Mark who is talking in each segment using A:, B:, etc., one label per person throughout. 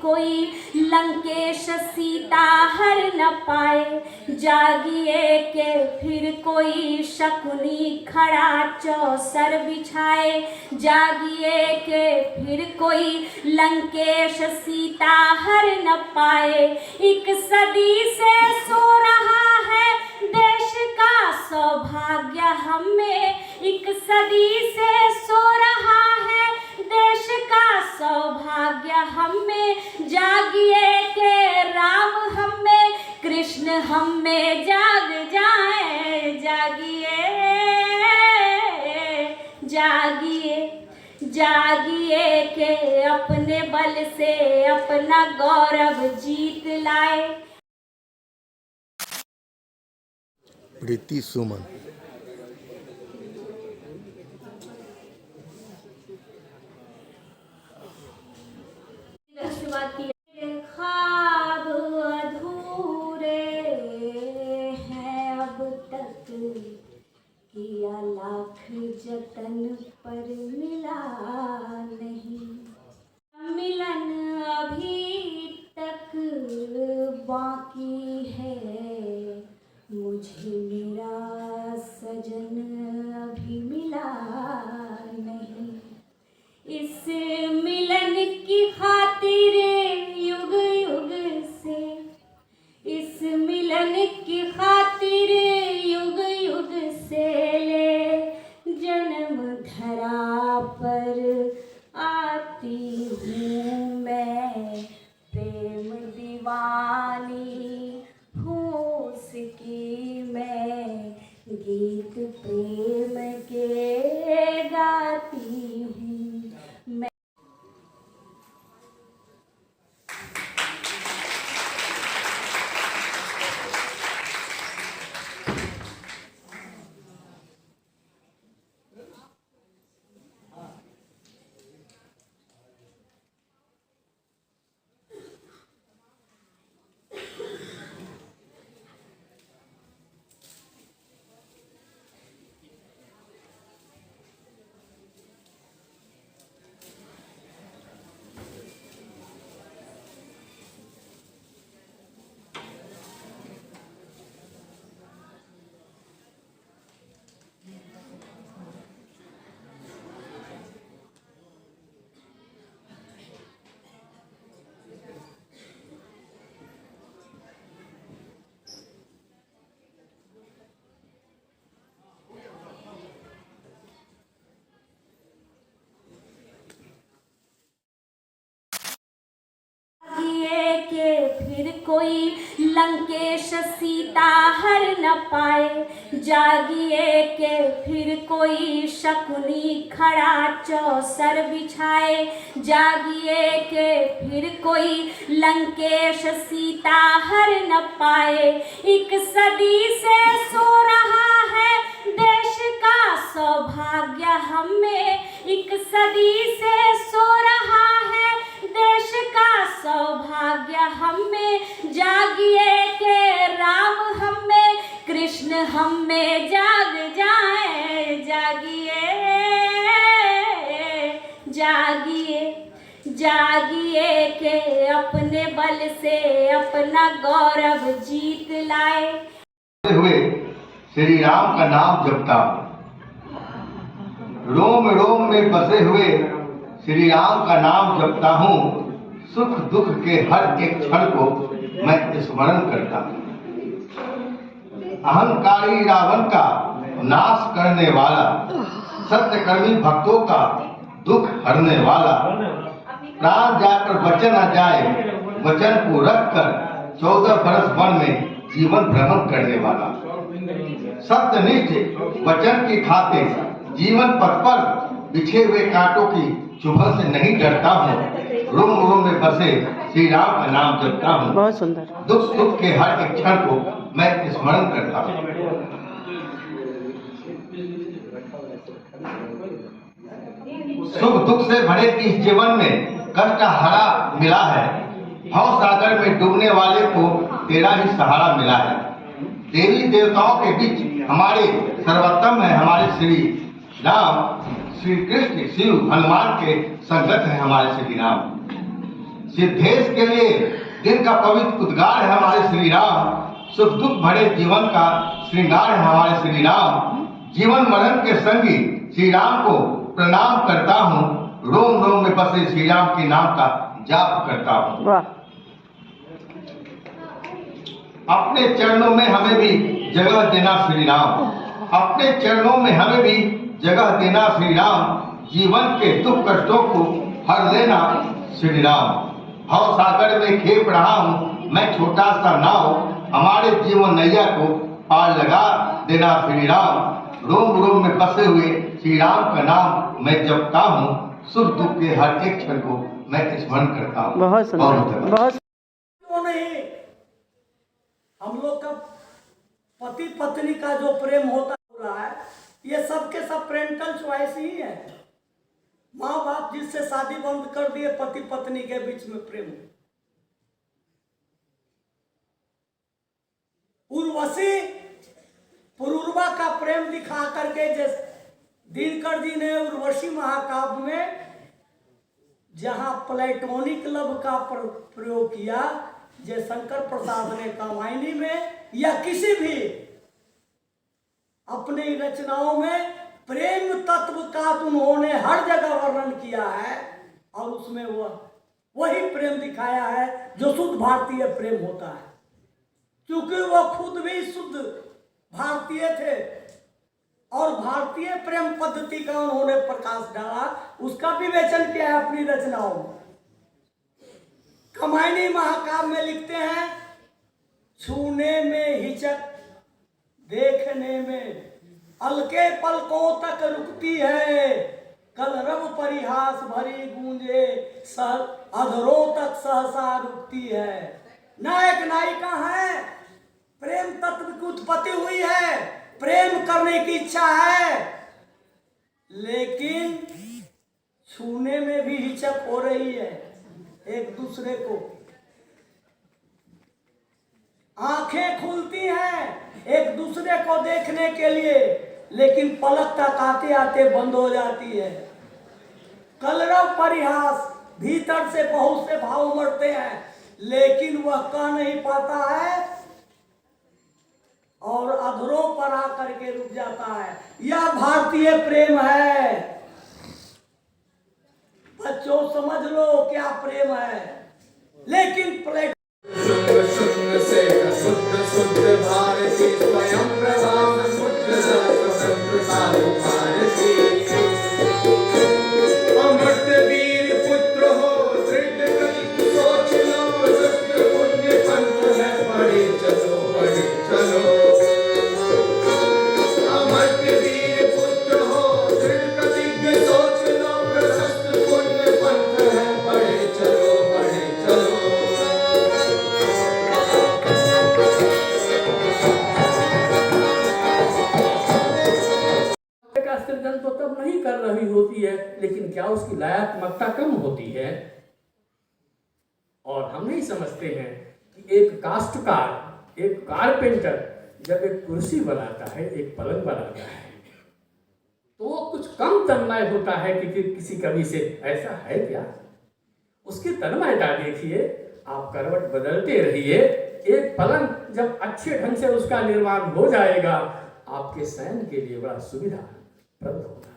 A: कोई लंकेश सीता हर न पाए। जागिए के फिर कोई शकुनी खड़ा चौसर बिछाए। जागिए के फिर कोई लंकेश सीता हर न पाए। एक सदी से सो रहा है देश का सौभाग्य हमें। एक सदी से सो रहा है देश का सौभाग्य हमें। जागिए के राम हमें कृष्ण हमें जाग जाए। जागिए जागिए जागिए के अपने बल से अपना गौरव जीत लाए।
B: प्रीति सुमन।
A: ख्वाब अधूरे हैं अब तक, किया लाख जतन पर मिला नहीं। मिलन अभी तक बाकी है, मुझे मेरा सजन अभी मिला नहीं। इस मिलन की खातिर युग युग से, इस मिलन की खातिर युग युग से ले जन्म धरा पर आती हूँ मैं। प्रेम दीवानी हूँ उसकी मैं, गीत प्रेम के गाती हूँ मैं। फिर कोई लंकेश सीता हर न पाए। जागिए के फिर कोई शकुनी खड़ा चौसर बिछाए। जागिए के फिर कोई लंकेश सीता हर न पाए। एक सदी से सो रहा है देश का सौभाग्य हमें। एक सदी से सो रहा है देश का सौभाग्य हमें। जागिए के राम हमें कृष्ण हमें जाग जाए। जागिए जागिए जागिए के अपने बल से अपना गौरव जीत लाए।
C: हुए श्री राम का नाम जपता हूँ, रोम रोम में बसे हुए श्री राम का नाम जपता हूँ। सुख दुख के हर एक क्षण को मैं स्मरण करता हूँ। अहंकारी रावण का नाश करने वाला, सत्यकर्मी भक्तों का दुख हरने वाला, प्राण जाकर वचन न जाए वचन को रखकर 14 बरस वन में जीवन भ्रमण करने वाला, सत्यनिष्ठ वचन की खातिर जीवन पथ पर बिछे हुए कांटों की चुभन से नहीं डरता हूँ। रोम रोम में बसे श्री राम का नाम जपता हूँ।
D: बहुत सुंदर।
C: दुख सुख के हर एक क्षण को मैं स्मरण करता हूँ। सुख दुख से भरे इस जीवन में कष्ट हरा मिला है। भव सागर में डूबने वाले को तेरा ही सहारा मिला है। देवी देवताओं के बीच हमारे सर्वोत्तम है हमारे श्री राम, श्री कृष्ण, शिव, हनुमान के संगत है हमारे श्री राम। सिद्धेश के लिए दिन का पवित्र उद्गार है हमारे श्री राम। सुख दुख भरे जीवन का श्रृंगार है हमारे श्री राम। जीवन मरण के संगी श्री राम को प्रणाम करता हूँ। रोम रोम में बसे श्री राम के नाम का जाप करता हूँ। अपने चरणों में हमें भी जगह देना श्री राम। अपने चरणों में हमें भी जगह देना श्री राम। जीवन के दुख कष्टों को हर लेना श्री राम। भव सागर में खेप रहा हूँ मैं छोटा सा नाव। हमारे जीवन नैया को पार लगा देना श्री राम। रोम रोम में बसे हुए श्री राम का नाम मैं जपता हूँ। सुख दुख के हर एक क्षण को मैं स्मरण करता हूँ।
D: बहुत सुंदर, बहुत
E: नहीं। हम लोग का पति पत्नी का जो प्रेम होता हो रहा है, ये सबके सब पेरेंटल चॉइस ही है। माँ बाप जिससे शादी बंद कर दिए, पति पत्नी के बीच में प्रेम। उर्वशी पुरूरवा का प्रेम दिखा करके जैसे दिनकर जी ने उर्वशी महाकाव्य में जहां प्लेटोनिक लव का प्रयोग किया, जयशंकर प्रसाद ने कामायनी में या किसी भी अपनी रचनाओं में प्रेम तत्व का उन्होंने हर जगह वर्णन किया है। और उसमें वही प्रेम दिखाया है जो शुद्ध भारतीय प्रेम होता है। क्योंकि वो खुद भी शुद्ध भारतीय थे और भारतीय प्रेम पद्धति का उन्होंने प्रकाश डाला, उसका विवेचन किया है अपनी रचनाओं में। कामायनी महाकाव्य में लिखते हैं, छूने में हिचक, देखने में अलके पलकों तक रुकती है। कलरव परिहास भरी गूंजे अधरों तक सहसा रुकती है। नायक नायिका है, प्रेम तत्व की उत्पत्ति हुई है, प्रेम करने की इच्छा है, लेकिन छूने में भी हिचक हो रही है एक दूसरे को। आंखें खुलती हैं एक दूसरे को देखने के लिए, लेकिन पलक तक आते आते बंद हो जाती है। कलरव परिहास, भीतर से बहुत से भाव उमड़ते हैं, लेकिन वह कह नहीं पाता है और अधरों पर आकर के रुक जाता है। यह भारतीय प्रेम है। बच्चों समझ लो क्या प्रेम है। लेकिन प्लेट
F: शुद्ध से शुद्ध शुद्ध भारती स्वयं प्रभा शुद्ध स्वतंत्रता भारती। अमृत वीर पुत्र हो दृढ़ करी सोच लो, शस्त्र पुण्य पंथ है पढ़े चलो पढ़े चलो। अमृत वीर पुत्र हो दृढ़ करी सोच लो, शस्त्र पुण्य पंथ है पढ़े चलो पढ़े चलो।
G: का सृजन तो तब नहीं कर रही होती है, लेकिन क्या उसकी लयात्मकता कम होती है? और हम नहीं समझते हैं कि एक काष्ठकार, एक कारपेंटर जब एक कुर्सी बनाता है, एक पलंग बनाता है, तो वो कुछ कम तन्मय होता है कि किसी कवि से ऐसा है क्या? उसकी तन्मयता देखिए, आप करवट बदलते रहिए, एक पलंग जब अच्छे ढंग से उसका निर्माण हो जाएगा, आपके शयन के लिए बड़ा सुविधा प्रद होगा।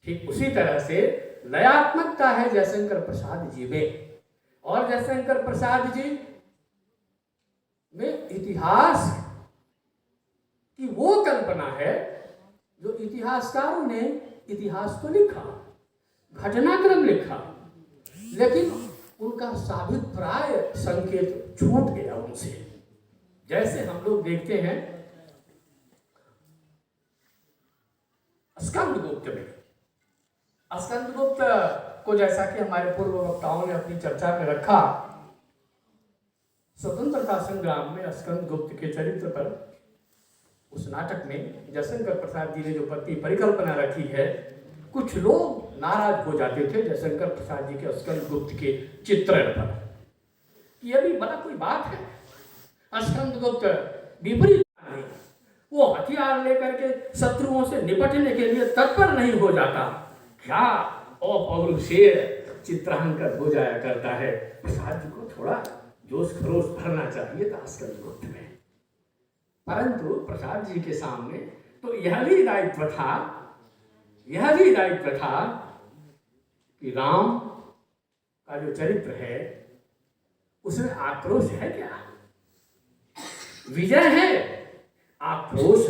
G: ठीक उसी तरह से लयात्मकता है जयशंकर प्रसाद जी में। और जयशंकर प्रसाद जी में इतिहास की वो कल्पना है जो इतिहासकारों ने इतिहास को लिखा, घटनाक्रम लिखा, लेकिन उनका साभिप्राय संकेत छूट गया उनसे। जैसे हम लोग देखते हैं स्कंदगुप्त में, स्कंदगुप्त को जैसा कि हमारे पूर्व वक्ताओं ने अपनी चर्चा में रखा, स्वतंत्रता संग्राम में स्कंदगुप्त के चरित्र पर उस नाटक में जयशंकर प्रसाद जी ने जो परिकल्पना रखी है, कुछ लोग नाराज हो जाते थे जयशंकर प्रसाद जी के स्कंदगुप्त के चित्रण पर। यह भी बड़ा कोई बात है। स्कंदगुप्त विपरीत नहीं, वो हथियार लेकर के शत्रुओं से निपटने के लिए तत्पर नहीं हो जाता। क्या ओ पौरुष शेर, चित्रांकन हो जाया करता है। प्रसाद जी को थोड़ा जोश खरोश भरना चाहिए दास के युद्ध में, परंतु प्रसाद जी के सामने तो यह भी दायित्व था कि राम का जो चरित्र है उसमें आक्रोश है क्या? विजय है, आक्रोश